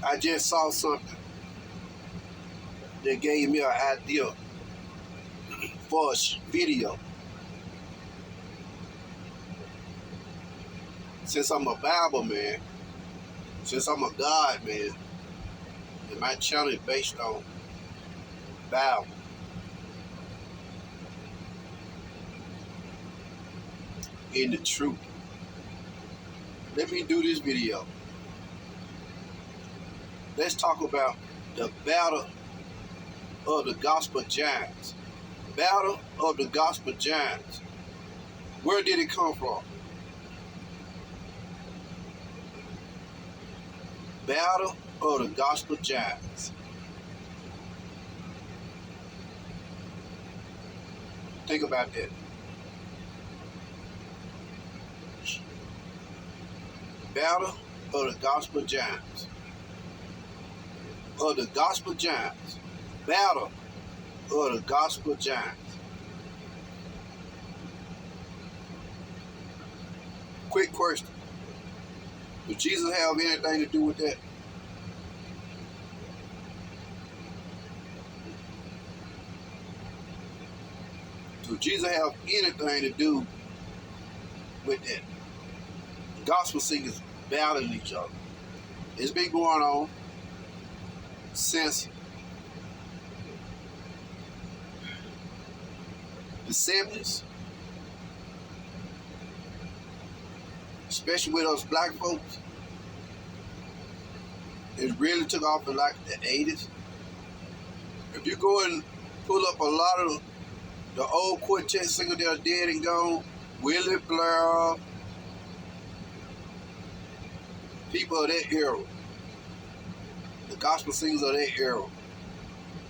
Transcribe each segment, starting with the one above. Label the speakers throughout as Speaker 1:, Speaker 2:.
Speaker 1: I just saw something that gave me an idea for a video. Since I'm a Bible man, since I'm a God man, and my channel is based on Bible, in the truth. Let me do this video. Let's talk about the battle of the gospel giants. Battle of the gospel giants. Where did it come from? Battle of the gospel giants. Think about that. Battle of the gospel giants. Of the gospel giants. Battle of the gospel giants. Quick question. Does Jesus have anything to do with that? Does Jesus have anything to do with that? Gospel singers battling each other. It's been going on since the 70s, especially with us black folks. It really took off in like the 80s. If you go and pull up a lot of the old quartet singers that are dead and gone, Willie Blair, people of that era, the gospel singers of that era,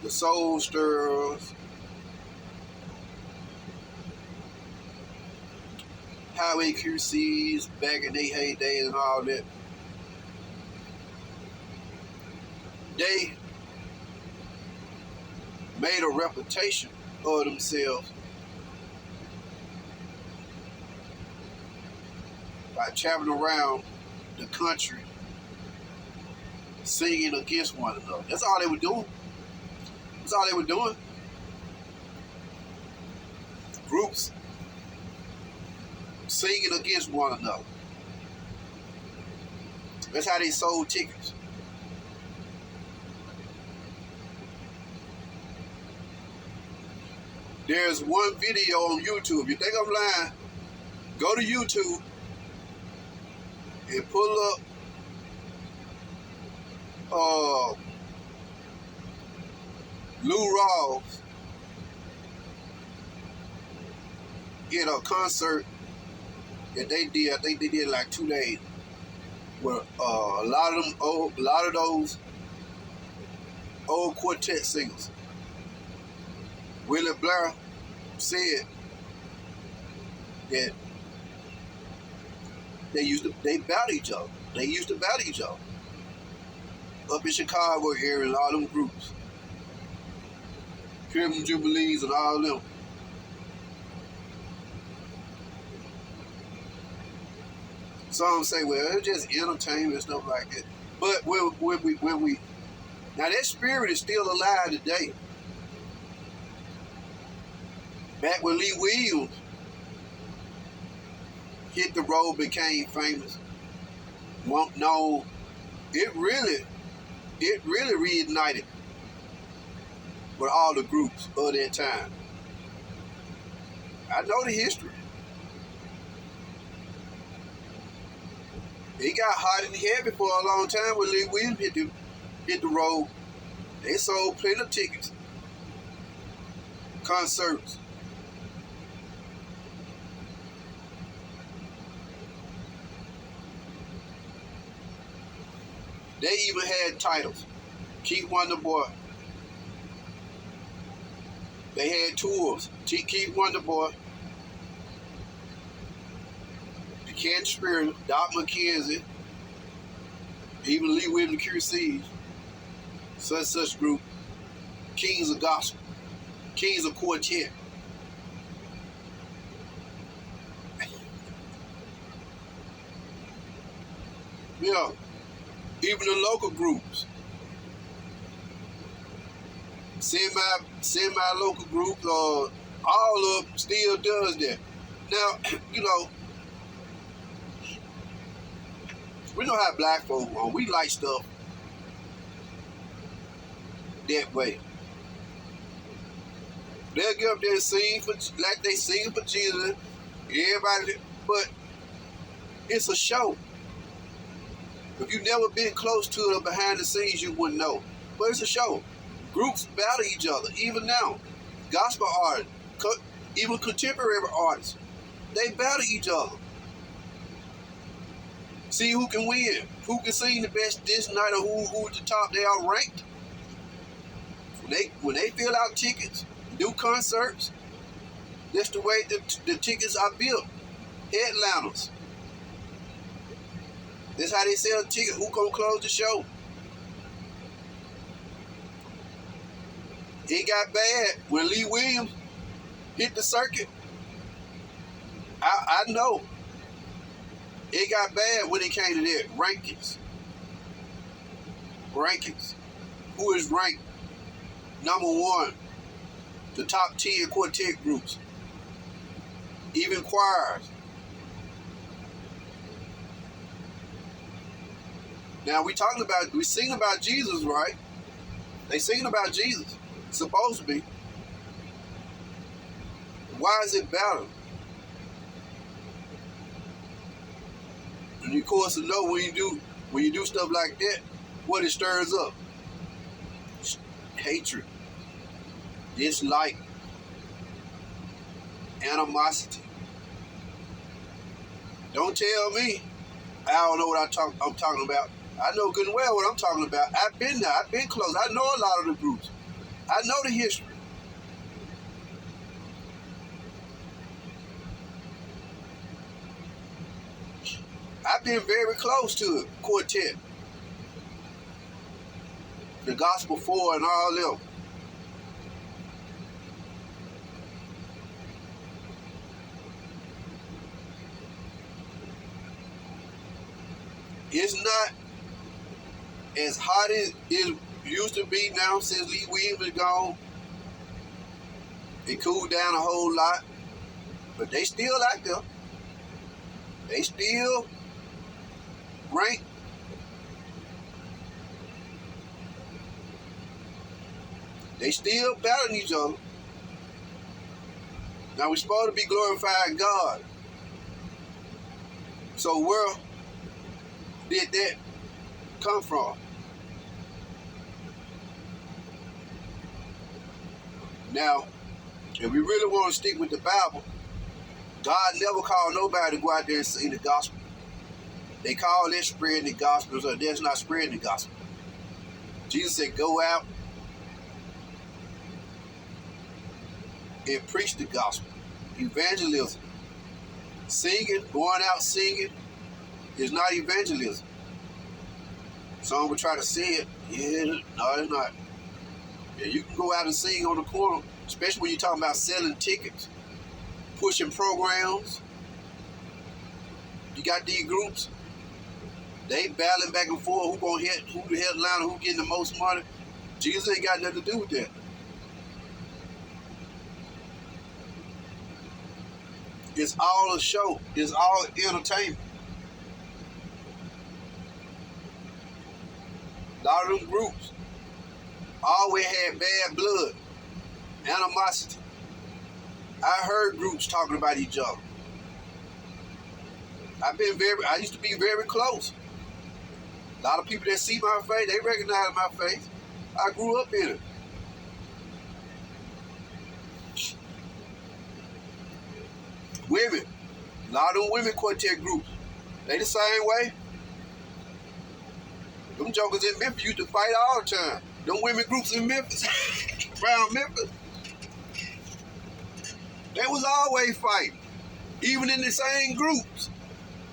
Speaker 1: the soul stirrers, highway QCs back in their heyday and all that. They made a reputation of themselves by traveling around the country singing against one another. That's all they were doing. That's all they were doing. Groups singing against one another. That's how they sold tickets. There's one video on YouTube. You think I'm lying? Go to YouTube and pull up Lou Rawls in a concert that they did. I think they did like 2 days, where a lot of those old quartet singers. Willie Blair said that they battle each other. They used to battle each other up in Chicago area and all them groups, Crimson Jubilees and all them. Some say, well, it's just entertainment and stuff like that. But when we now that spirit is still alive today. Back when Lee Williams hit the road, became famous, known, it really reignited with all the groups of that time. I know the history. It got hot and heavy for a long time when Lee Williams hit the road. They sold plenty of tickets, concerts. They even had titles. Keith Wonderboy. They had tours. Keith Wonderboy, the Kansas Spirit, Doc McKenzie, even Lee Williams QC, such group, Kings of Gospel, Kings of Quartet. Yeah. even the local groups, semi-local groups, all of them still does that. Now, we know how black folk are. We like stuff that way. They'll get up there and sing like they sing for Jesus, everybody, but it's a show. If you've never been close to it or behind the scenes, you wouldn't know. But it's a show. Groups battle each other, even now. Gospel artists, even contemporary artists, they battle each other. See who can win, who can sing the best this night, or who at the top. They are ranked. When they fill out tickets, do concerts, that's the way the tickets are built. Headliners. That's how they sell tickets. Who gonna close the show? It got bad when Lee Williams hit the circuit. I know. It got bad when it came to that. Rankings. Who is ranked number one? The top 10 quartet groups. Even choirs. Now we sing about Jesus, right? They singing about Jesus. It's supposed to be. Why is it battle? And of course, you know when you do stuff like that, what it stirs up. Hatred. Dislike. Animosity. Don't tell me I don't know what I'm talking about. I know good and well what I'm talking about. I've been there. I've been close. I know a lot of the groups. I know the history. I've been very close to it, quartet. The Gospel 4 and all them. It's not as hot as it used to be now since Lee Williams is gone. It cooled down a whole lot, but they still out there. They still rank. They still battling each other. Now we're supposed to be glorifying God. So where did that come from? Now, if we really want to stick with the Bible, God never called nobody to go out there and sing the gospel. They call it spreading the gospel, so that's not spreading the gospel. Jesus said, go out and preach the gospel. Evangelism. Singing, going out singing, is not evangelism. Some would try to say it. Yeah, no, it's not. Yeah, you can go out and sing on the corner, especially when you're talking about selling tickets, pushing programs. You got these groups, they battling back and forth, who gonna hit, who the headliner, who getting the most money. Jesus ain't got nothing to do with that. It's all a show. It's all entertainment. A lot of them groups always had bad blood, animosity. I heard groups talking about each other. I used to be very close. A lot of people that see my face, they recognize my face. I grew up in it. Women, a lot of them women quartet groups, they the same way. Them jokers in Memphis used to fight all the time. Them women groups in Memphis, around Memphis, they was always fighting. Even in the same groups,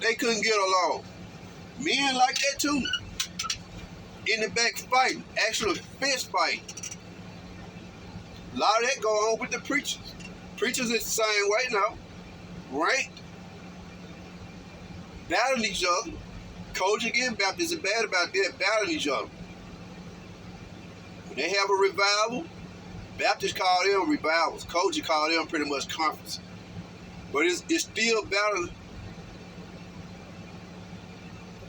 Speaker 1: they couldn't get along. Men like that too. In the back fighting, actually fist fighting. A lot of that go on with the preachers. Preachers is the same way now. Ranked. Battling each other. Kojic and Baptists are bad about that, battling each other. When they have a revival, Baptists call them revivals. Kojic call them pretty much conferences. But it's still battling.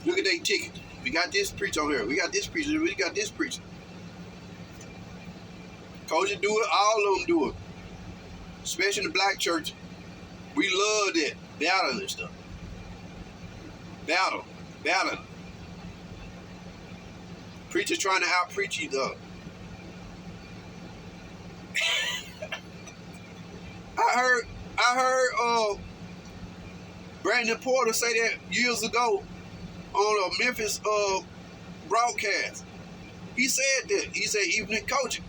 Speaker 1: Look at their ticket. We got this preacher on here. We got this preacher. We got this preacher. Kojic do it. All of them do it. Especially in the black church. We love that. Battling and stuff. Battling. Preachers trying to out-preach each other. I heard Brandon Porter say that years ago on a Memphis broadcast. He said that. He said even in coaching,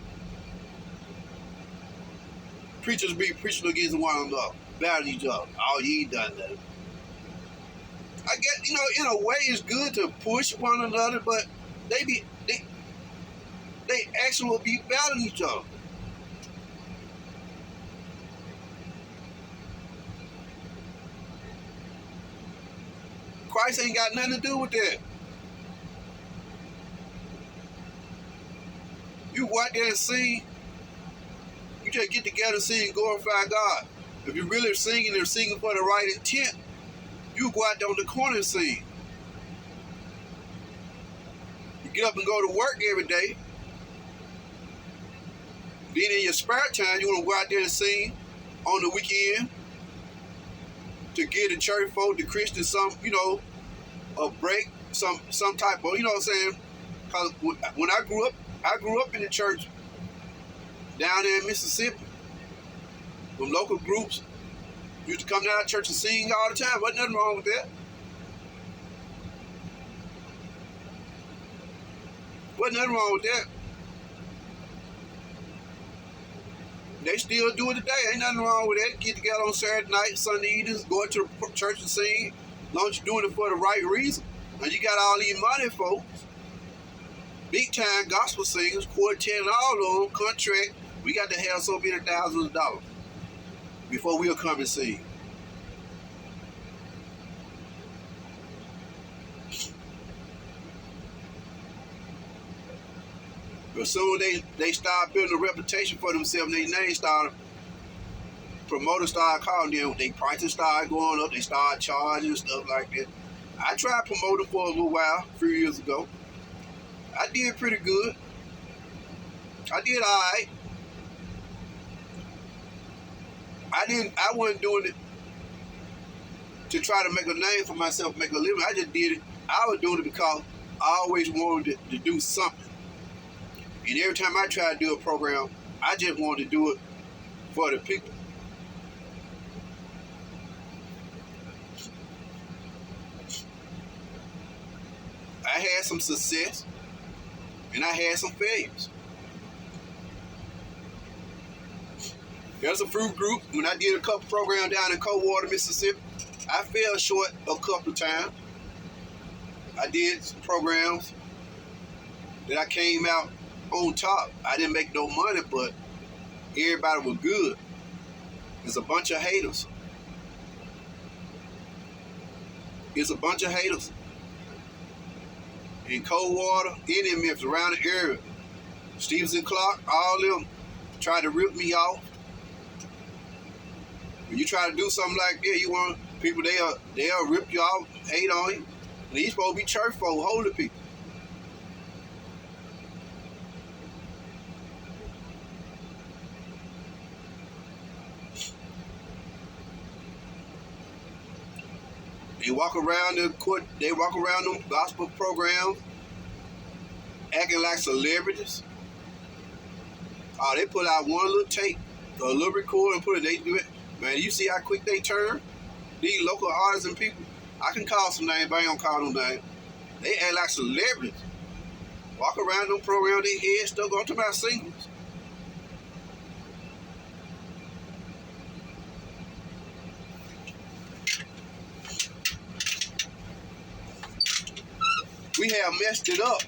Speaker 1: preachers be preaching against one another, battling each other. Oh, you ain't done that. I guess, in a way it's good to push one another, but they actually will be battling each other. Christ ain't got nothing to do with that. You go out there and sing. You just get together and sing and glorify God. If you're really singing and singing for the right intent, you go out there on the corner and sing. You get up and go to work every day. Then in your spare time, you want to go out there and sing on the weekend to give the church folk, the Christians, some, a break, some type of, you know what I'm saying? Because when I grew up in the church down there in Mississippi. From local groups used to come down to church and sing all the time. Wasn't nothing wrong with that. Wasn't nothing wrong with that. They still do it today. Ain't nothing wrong with that. Get together on Saturday night, Sunday evenings, go to the church and sing. As long as you're doing it for the right reason. And you got all these money folks, big time gospel singers, quartet, and all of them, contract. We got to have so many thousands of dollars before we'll come and sing. But soon they start building a reputation for themselves, and their name started, promoters started calling them, their prices started going up, they started charging and stuff like that. I tried promoting for a little while, a few years ago. I did pretty good. I did all right. I wasn't doing it to try to make a name for myself, make a living. I just did it. I was doing it because I always wanted to do something. And every time I tried to do a program, I just wanted to do it for the people. I had some success, and I had some failures. There's a few groups. When I did a couple programs down in Coldwater, Mississippi, I fell short a couple of times. I did some programs that I came out on top. I didn't make no money, but everybody was good. There's a bunch of haters. It's a bunch of haters. In Coldwater, in Memphis, around the area. Stevenson Clark, all them tried to rip me off. When you try to do something like that, you want people, they'll rip you off, hate on you. And these supposed to be church folk, holy people. They walk around them gospel programs, acting like celebrities. Oh, they put out one little tape, a little record, and put it. They do it. Man, you see how quick they turn? These local artists and people. I can call some names, but I ain't gonna call no names. They act like celebrities. Walk around them programs, their head stuck on to my singles. We have messed it up.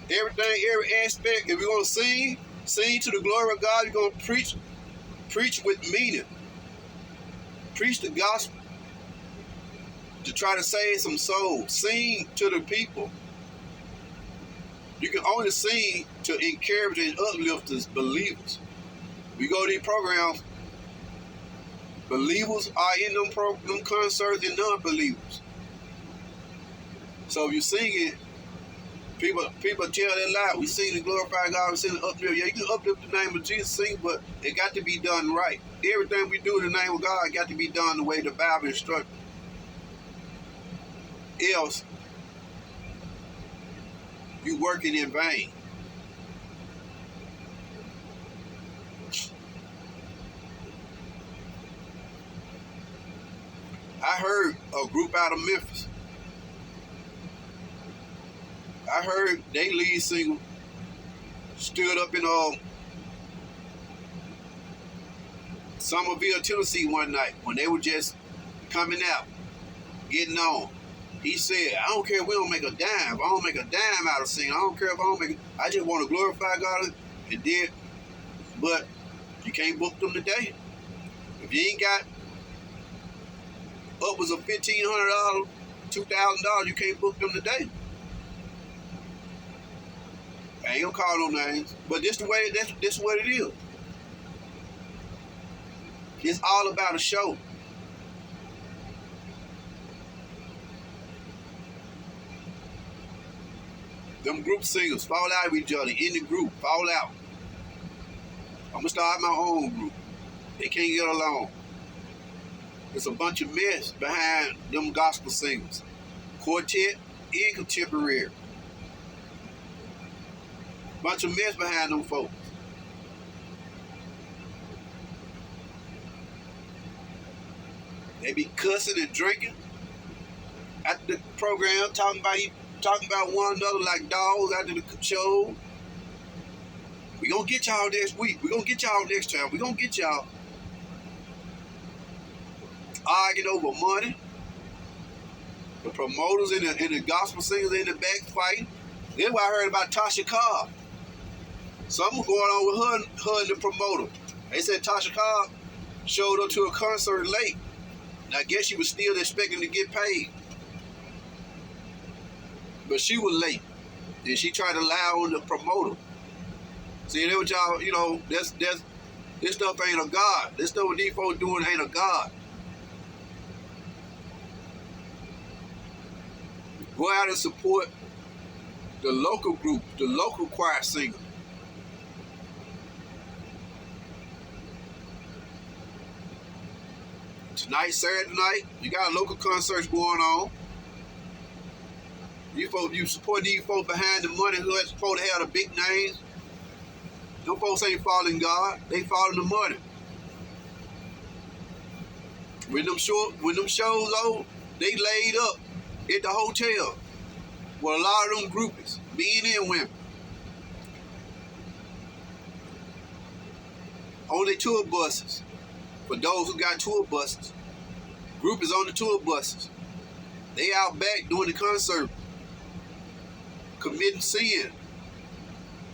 Speaker 1: Everything, every aspect. If we're going to sing to the glory of God, we're going to preach with meaning. Preach the gospel. to try to save some souls. Sing to the people. You can only sing to encourage and uplift us believers. We go to these programs, believers are in them concerts and non-believers. So if you sing it, people tell their lie. We sing to glorify God, we sing to uplift. Yeah, you can uplift the name of Jesus, sing, but it got to be done right. Everything we do in the name of God got to be done the way the Bible instructs. Else, you working in vain. I heard a group out of Memphis. I heard they lead singer stood up in Somerville, Tennessee one night when they were just coming out, getting on. He said, I don't care if we don't make a dime. If I don't make a dime out of singing. I don't care if I don't make it. I just want to glorify God. And did. But you can't book them today. If you ain't got upwards of $1,500, $2,000, you can't book them today. I ain't gonna call no names. But this what it is. It's all about a show. Them group singers fall out with each other in the group, fall out. I'm gonna start my own group. They can't get along. There's a bunch of mess behind them gospel singers, quartet and contemporary. Bunch of mess behind them folks. They be cussing and drinking at the program, talking about one another like dogs after the show. We gonna get y'all next week. We gonna get y'all next time. We gonna get y'all. Arguing over money. The promoters and the gospel singers in the back fighting. Then I heard about Tasha Cobb. Something going on with her and the promoter. They said Tasha Cobb showed up to a concert late. And I guess she was still expecting to get paid. But she was late. And she tried to lie on the promoter. See, that what y'all, this stuff ain't a God. This stuff what these folks doing ain't a God. Go out and support the local group, the local choir singer. Tonight, Saturday night, you got local concerts going on. You support these folks behind the money who are supposed to have the big names. Them folks ain't following God, they following the money. When them shows over, they laid up at the hotel with a lot of them groupies, men and women. On their tour buses. For those who got tour buses. Groupies on the tour buses. They out back doing the concert. Committing sin.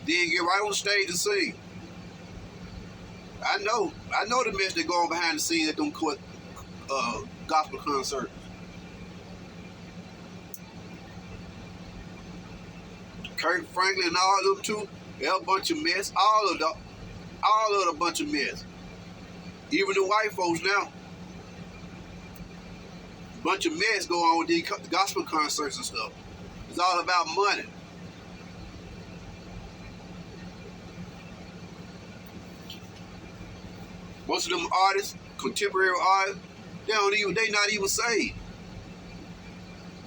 Speaker 1: Then get right on the stage and sing. I know the mess that go on behind the scenes at them gospel concerts. Kirk Franklin and all of them too, they're a bunch of mess. All of them a bunch of mess. Even the white folks now. Bunch of mess go on with these gospel concerts and stuff. It's all about money. Most of them artists, contemporary artists, they not even saved.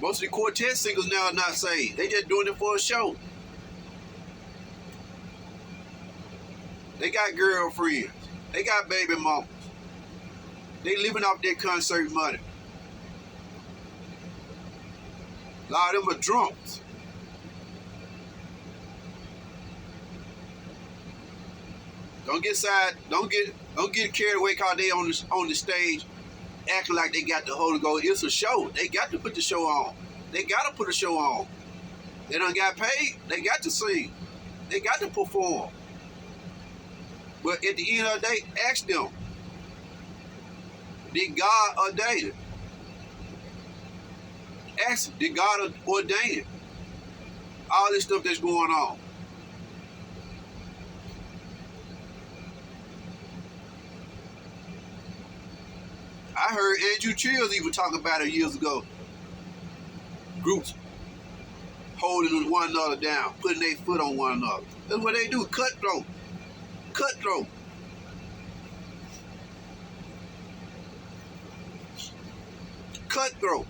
Speaker 1: Most of the quartet singers now are not saved. They just doing it for a show. They got girlfriends. They got baby mamas. They living off their concert money. A lot of them are drunks. Don't get carried away because they on the stage acting like they got the Holy Ghost. It's a show. They got to put the show on. They got to put a show on. They done got paid. They got to sing. They got to perform. But at the end of the day, ask them, did God ordain it? Ask, did God ordain it? All this stuff that's going on. I heard Andrew Chills even talk about it years ago. Groups holding one another down, putting their foot on one another. That's what they do, cutthroat. Cutthroat. Cutthroat.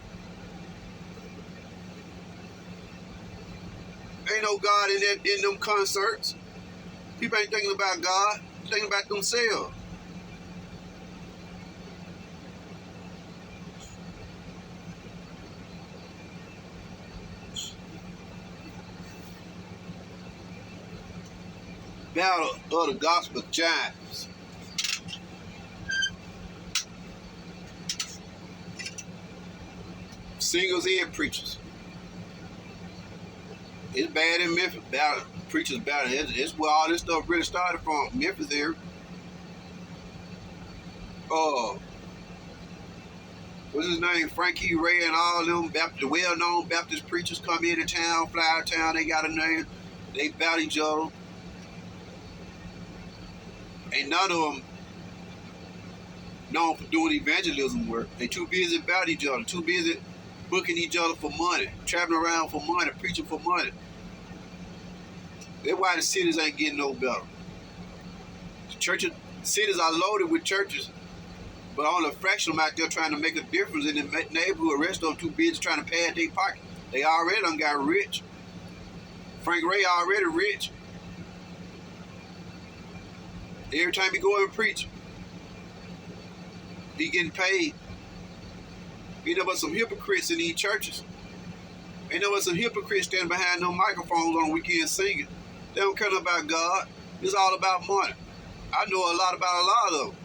Speaker 1: Ain't no God in them concerts. People ain't thinking about God, thinking about themselves. Battle of the gospel giants. Singles and preachers. It's bad in Memphis. Battle, preachers battle. It's where all this stuff really started from. Memphis there. What's his name? Frankie Ray and all them well-known Baptist preachers come into town, fly out of town. They got a name. They battle each other. Ain't none of them known for doing evangelism work. They too busy about each other, too busy booking each other for money, traveling around for money, preaching for money. That's why the cities ain't getting no better. Churches, cities are loaded with churches, but only a fraction of them out there trying to make a difference in the neighborhood. The rest of them too busy trying to pad their pocket. They already done got rich. Frank Ray already rich. Every time he go and preach, he getting paid. You know, but some hypocrites in these churches. Ain't no but some hypocrites standing behind them microphones on the weekend singing. They don't care about God. It's all about money. I know a lot about a lot of them.